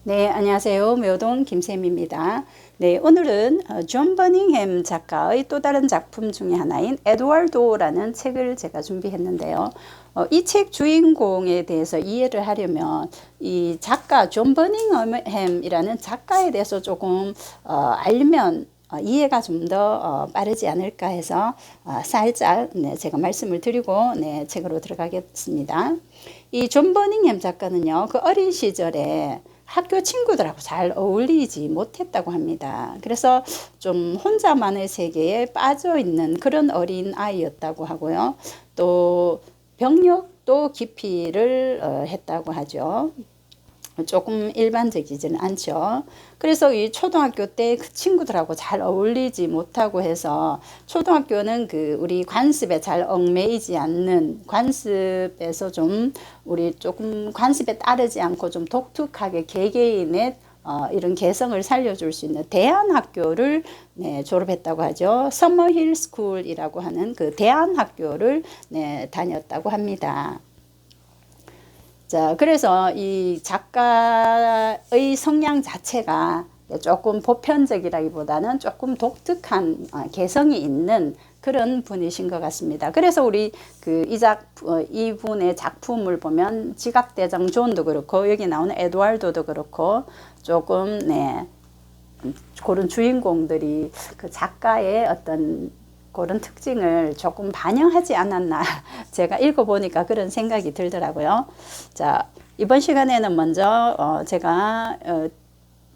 네, 안녕하세요. 묘동 김쌤입니다. 네, 오늘은 존 버닝햄 작가의 또 다른 작품 중에 하나인 에드워드라는 책을 제가 준비했는데요. 이 책 주인공에 대해서 이해를 하려면 이 작가 존 버닝햄이라는 작가에 대해서 조금 알면 이해가 좀 더 빠르지 않을까 해서 살짝 제가 말씀을 드리고 책으로 들어가겠습니다. 이 존 버닝햄 작가는요, 그 어린 시절에 학교 친구들하고 잘 어울리지 못했다고 합니다. 그래서 좀 혼자만의 세계에 빠져 있는 그런 어린 아이였다고 하고요. 또 병력도 기피를 했다고 하죠. 조금 일반적이지는 않죠. 그래서 이 초등학교 때 그 친구들하고 잘 어울리지 못하고 해서 초등학교는 그 우리 관습에 잘 얽매이지 않는 관습에서 좀 우리 조금 관습에 따르지 않고 좀 독특하게 개개인의 이런 개성을 살려줄 수 있는 대안학교를 졸업했다고 하죠. 서머힐 스쿨이라고 하는 그 대안학교를 다녔다고 합니다. 자, 그래서 이 작가의 성향 자체가 조금 보편적이라기보다는 조금 독특한 개성이 있는 그런 분이신 것 같습니다. 그래서 우리 이분의 작품을 보면 지각대장 존도 그렇고 여기 나오는 에드와르도도 그렇고 조금 그런 주인공들이 그 작가의 어떤 그런 특징을 조금 반영하지 않았나 제가 읽어보니까 그런 생각이 들더라고요. 자, 이번 시간에는 먼저 제가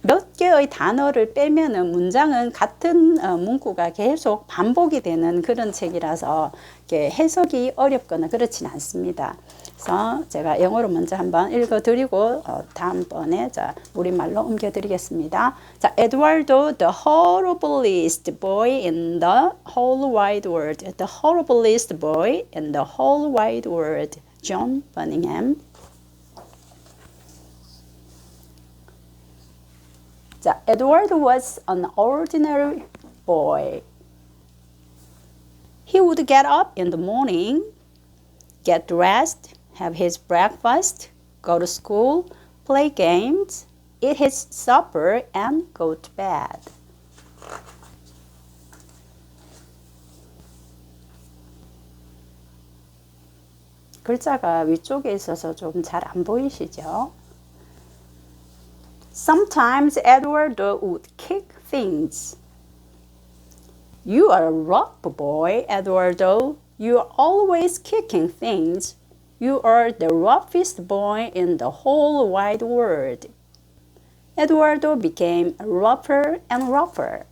몇 개의 단어를 빼면은 문장은 같은 문구가 계속 반복이 되는 그런 책이라서 이렇게 해석이 어렵거나 그렇진 않습니다. 그래서 제가 영어로 먼저 한번 읽어드리고 다음번에 우리말로 옮겨드리겠습니다. 자, 에드와르도, the horriblest boy in the whole wide world. The horriblest boy in the whole wide world. John Bunningham. Edward was an ordinary boy. He would get up in the morning, get dressed, have his breakfast, go to school, play games, eat his supper, and go to bed. 글자가 위쪽에 있어서 좀 잘 안 보이시죠? Sometimes Edward would kick things. You are a rough boy, Eduardo. You are always kicking things. You are the roughest boy in the whole wide world. Eduardo became rougher and rougher.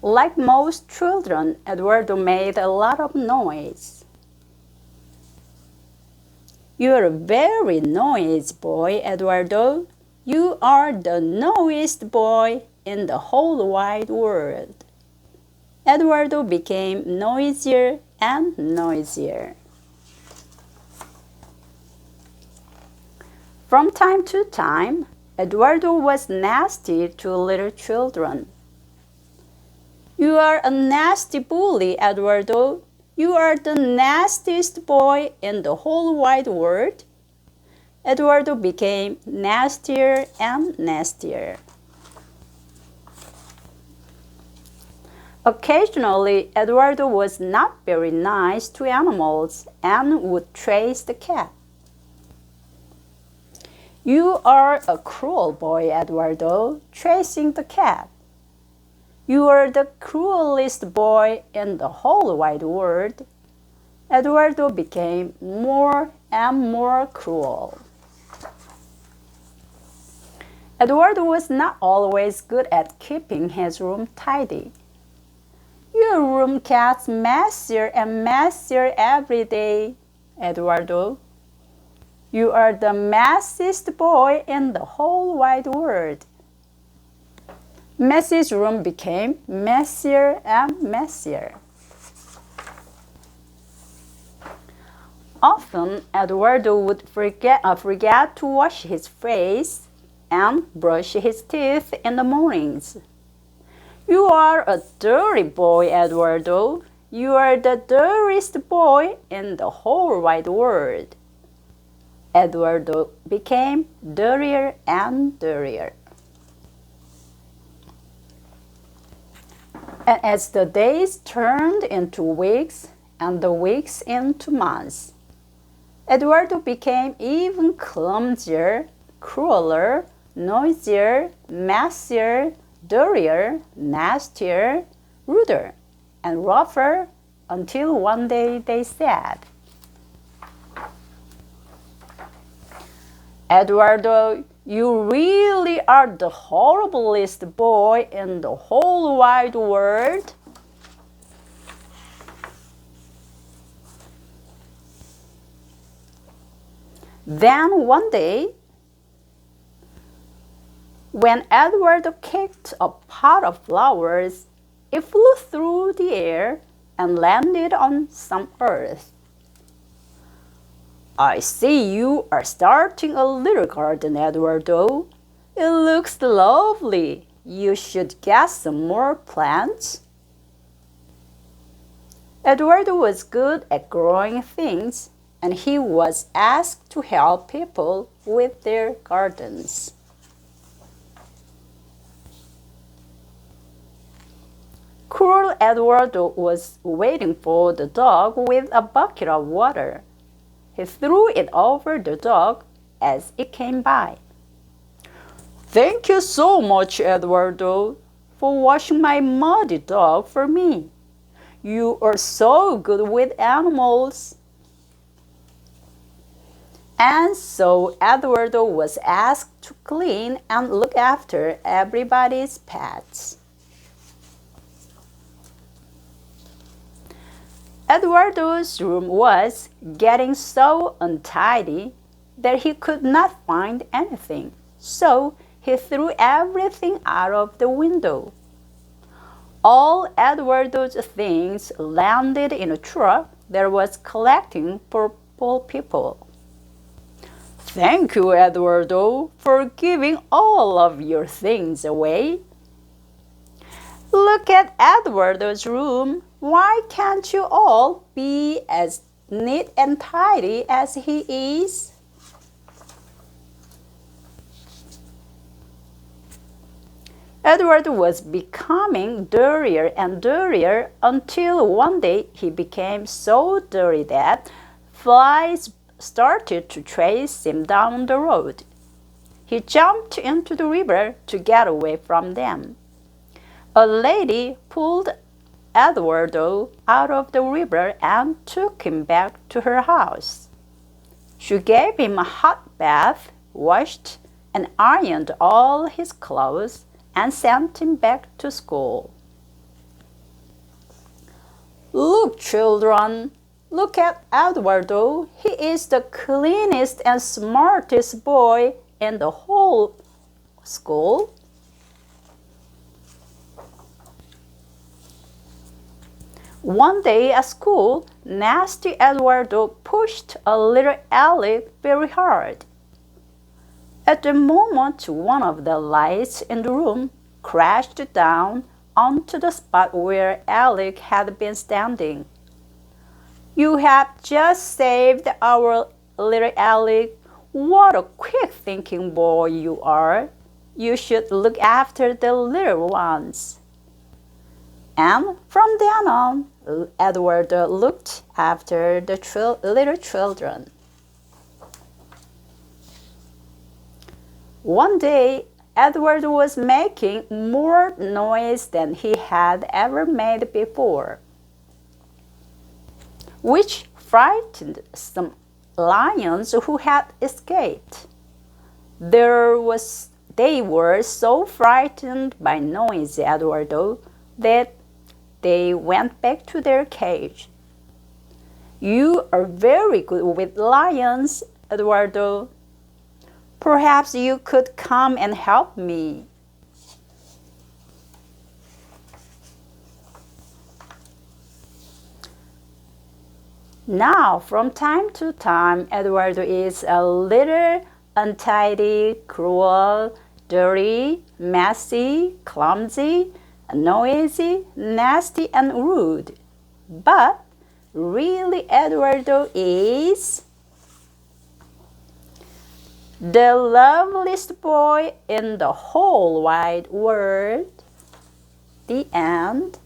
Like most children, Eduardo made a lot of noise. You're a very noisy boy, Eduardo. You are the noisiest boy in the whole wide world. Eduardo became noisier and noisier. From time to time, Eduardo was nasty to little children. You are a nasty bully, Eduardo. You are the nastiest boy in the whole wide world. Eduardo became nastier and nastier. Occasionally, Eduardo was not very nice to animals and would chase the cat. You are a cruel boy, Eduardo, chasing the cat. You are the cruelest boy in the whole wide world. Eduardo became more and more cruel. Eduardo was not always good at keeping his room tidy. Your room gets messier and messier every day, Eduardo. You are the messiest boy in the whole wide world. Messy's room became messier and messier. Often, Eduardo would forget to wash his face and brush his teeth in the mornings. You are a dirty boy, Eduardo. You are the dirtiest boy in the whole wide world. Eduardo became dirtier and dirtier. And as the days turned into weeks and the weeks into months, Eduardo became even clumsier, crueler, noisier, messier, dirtier, nastier, ruder, and rougher until one day they said, "Eduardo, you really are the horriblest boy in the whole wide world." Then one day, when Eduardo kicked a pot of flowers, it flew through the air and landed on some earth. "I see you are starting a little garden, Eduardo. It looks lovely. You should get some more plants." Eduardo was good at growing things, and he was asked to help people with their gardens. Cruel Eduardo was waiting for the dog with a bucket of water. He threw it over the dog as it came by. "Thank you so much, Eduardo, for washing my muddy dog for me. You are so good with animals." And so Eduardo was asked to clean and look after everybody's pets. Eduardo's room was getting so untidy that he could not find anything, so he threw everything out of the window. All Eduardo's things landed in a truck that was collecting for poor people. "Thank you, Eduardo, for giving all of your things away." Look at Eduardo's room. Why can't you all be as neat and tidy as he is? Eduardo was becoming dirtier and dirtier until one day he became so dirty that flies started to chase him down the road. He jumped into the river to get away from them. A lady pulled Eduardo out of the river and took him back to her house. She gave him a hot bath, washed and ironed all his clothes, and sent him back to school. "Look, children, look at Eduardo. He is the cleanest and smartest boy in the whole school." One day at school, nasty Eduardo pushed a little Alec very hard. At the moment, one of the lights in the room crashed down onto the spot where Alec had been standing. "You have just saved our little Alec. What a quick-thinking boy you are. You should look after the little ones." And from then on, Eduardo looked after the little children. One day, Eduardo was making more noise than he had ever made before, which frightened some lions who had escaped. They were so frightened by noisy Eduardo that they went back to their cage. "You are very good with lions, Eduardo. Perhaps you could come and help me." Now, from time to time, Eduardo is a little untidy, cruel, dirty, messy, clumsy, noisy, nasty, and rude. But really, Eduardo is The loveliest boy in the whole wide world. The end.